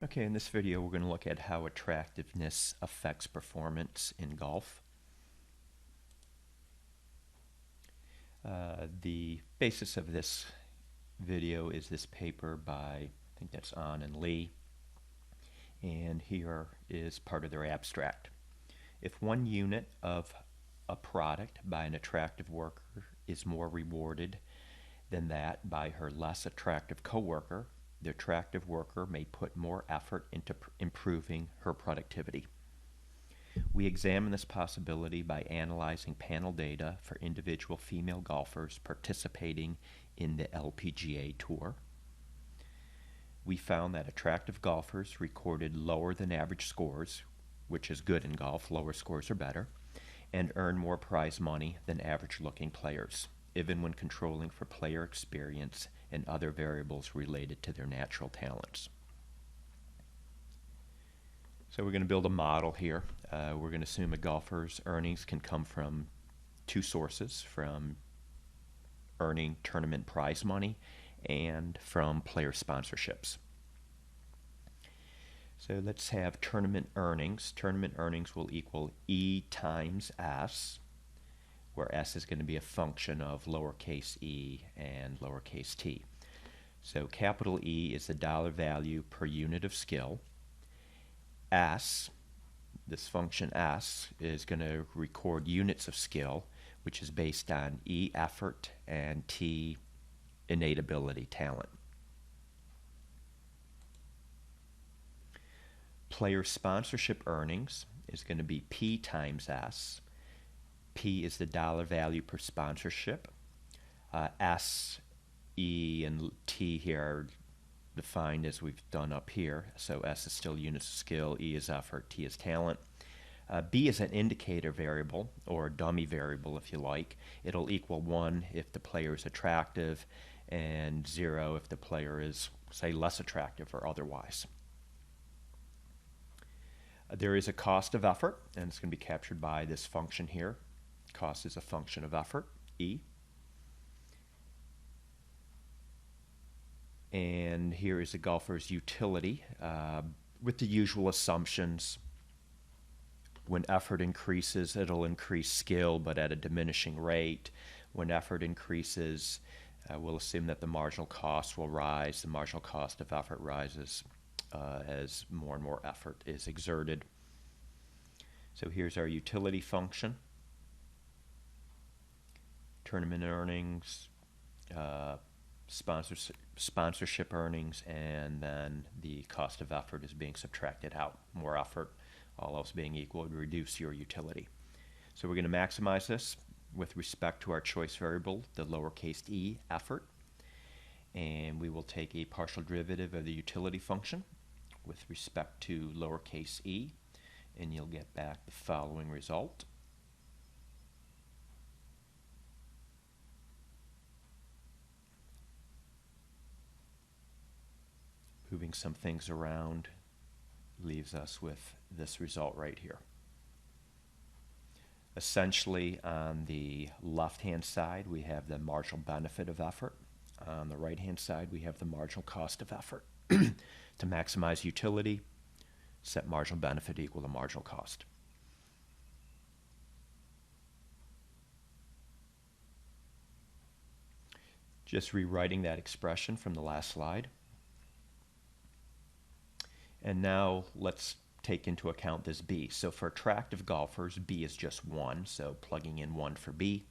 Okay, in this video we're going to look at how attractiveness affects performance in golf. The basis of this video is this paper by, I think that's An and Lee, and here is part of their abstract. If one unit of a product by an attractive worker is more rewarded than that by her less attractive coworker, the attractive worker may put more effort into improving her productivity. We examine this possibility by analyzing panel data for individual female golfers participating in the LPGA Tour. We found that attractive golfers recorded lower than average scores, which is good in golf, lower scores are better, and earned more prize money than average looking players, even when controlling for player experience and other variables related to their natural talents. So we're going to build a model here. We're going to assume a golfer's earnings can come from two sources, from earning tournament prize money and from player sponsorships. So let's have tournament earnings. Tournament earnings will equal E times S, where S is going to be a function of lowercase e and lowercase t. So capital E is the dollar value per unit of skill. S, this function S, is going to record units of skill, which is based on E effort and T innate ability, talent. Player sponsorship earnings is going to be P times S. P is the dollar value per sponsorship. S, E, and T here are defined as we've done up here. So S is still units of skill, E is effort, T is talent. B is an indicator variable, or a dummy variable if you like. It'll equal 1 if the player is attractive, and 0 if the player is, say, less attractive or otherwise. There is a cost of effort, and it's going to be captured by this function here. Cost is a function of effort, E. And here is the golfer's utility with the usual assumptions. When effort increases, it'll increase skill, but at a diminishing rate. When effort increases, we'll assume that the marginal cost will rise. The marginal cost of effort rises as more and more effort is exerted. So here's our utility function. Tournament earnings, sponsorship earnings, and then the cost of effort is being subtracted out. More effort, all else being equal, would reduce your utility. So we're going to maximize this with respect to our choice variable, the lowercase e, effort. And we will take a partial derivative of the utility function with respect to lowercase e, and you'll get back the following result. Moving some things around leaves us with this result right here. Essentially, on the left-hand side, we have the marginal benefit of effort. On the right-hand side, we have the marginal cost of effort. To maximize utility, set marginal benefit equal to marginal cost. Just rewriting that expression from the last slide. And now let's take into account this B. So for attractive golfers, B is just 1, so plugging in 1 for B,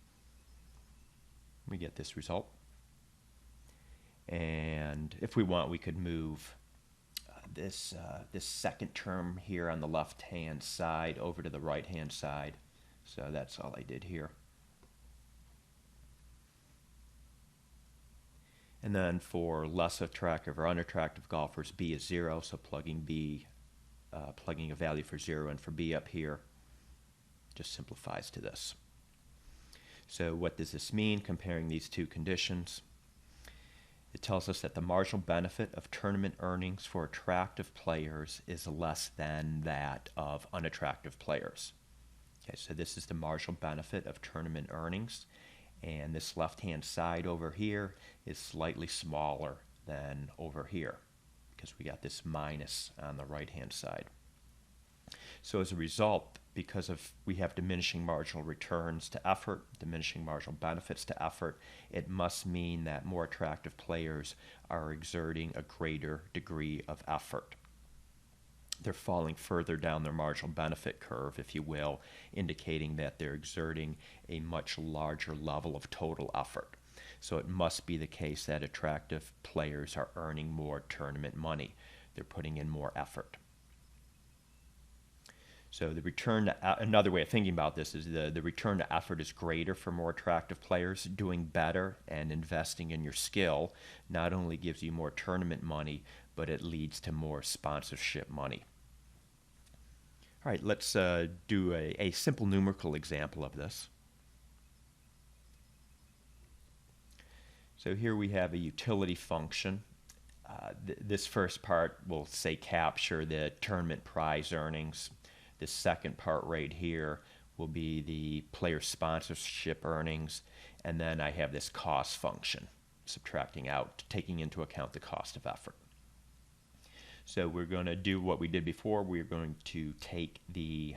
we get this result. And if we want, we could move this second term here on the left-hand side over to the right-hand side. So that's all I did here. And then for less attractive or unattractive golfers, B is 0, so plugging a value for 0 and for B up here just simplifies to this. So what does this mean, comparing these two conditions? It tells us that the marginal benefit of tournament earnings for attractive players is less than that of unattractive players. Okay, so this is the marginal benefit of tournament earnings. And this left-hand side over here is slightly smaller than over here. because we got this minus on the right-hand side. So as a result, because we have diminishing marginal returns to effort, diminishing marginal benefits to effort, it must mean that more attractive players are exerting a greater degree of effort. They're falling further down their marginal benefit curve, if you will, indicating that they're exerting a much larger level of total effort. So it must be the case that attractive players are earning more tournament money. They're putting in more effort. So the return to, another way of thinking about this is the return to effort is greater for more attractive players. Doing better and investing in your skill not only gives you more tournament money, but it leads to more sponsorship money. All right, let's do a simple numerical example of this. So here we have a utility function. This first part will say capture the tournament prize earnings. This second part right here will be the player sponsorship earnings. And then I have this cost function, subtracting out, taking into account the cost of effort. So we're going to do what we did before. We're going to take the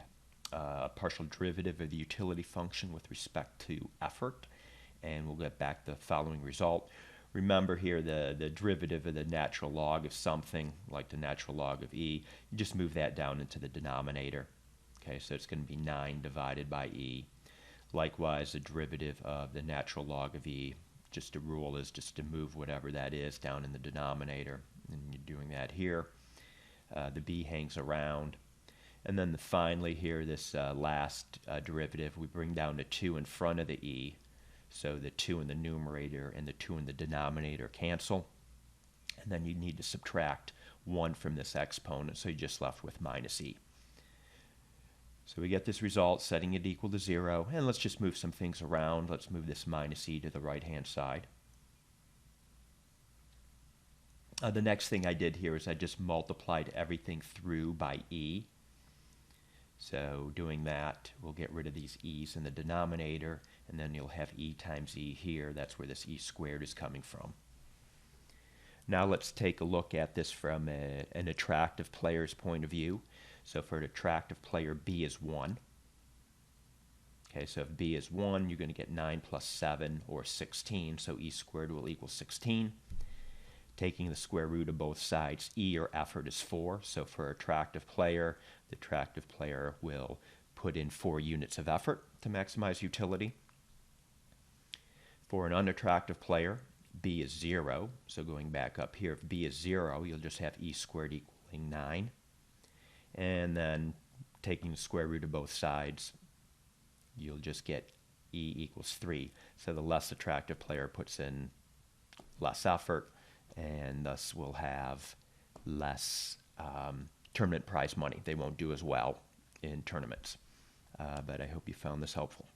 partial derivative of the utility function with respect to effort, and we'll get back the following result. Remember here the derivative of the natural log of something, like the natural log of e, you just move that down into the denominator. Okay, so it's going to be 9 divided by e. Likewise, the derivative of the natural log of e, just a rule is just to move whatever that is down in the denominator. And you're doing that here. The b hangs around. And then finally here, this last derivative, we bring down the 2 in front of the e. So the 2 in the numerator and the 2 in the denominator cancel. And then you need to subtract 1 from this exponent, so you're just left with minus e. So we get this result, setting it equal to 0. And let's just move some things around. Let's move this minus e to the right-hand side. The next thing I did here is I just multiplied everything through by e. So doing that, we'll get rid of these e's in the denominator, and then you'll have e times e here. That's where this e squared is coming from. Now let's take a look at this from an attractive player's point of view. So for an attractive player, b is 1. Okay, so if b is 1, you're going to get 9 plus 7, or 16, so e squared will equal 16. Taking the square root of both sides, e, or effort, is 4. So for an attractive player, the attractive player will put in 4 units of effort to maximize utility. For an unattractive player, b is 0. So going back up here, if b is 0, you'll just have e squared equaling 9. And then taking the square root of both sides, you'll just get e equals 3. So the less attractive player puts in less effort, and thus will have less tournament prize money. They won't do as well in tournaments. But I hope you found this helpful.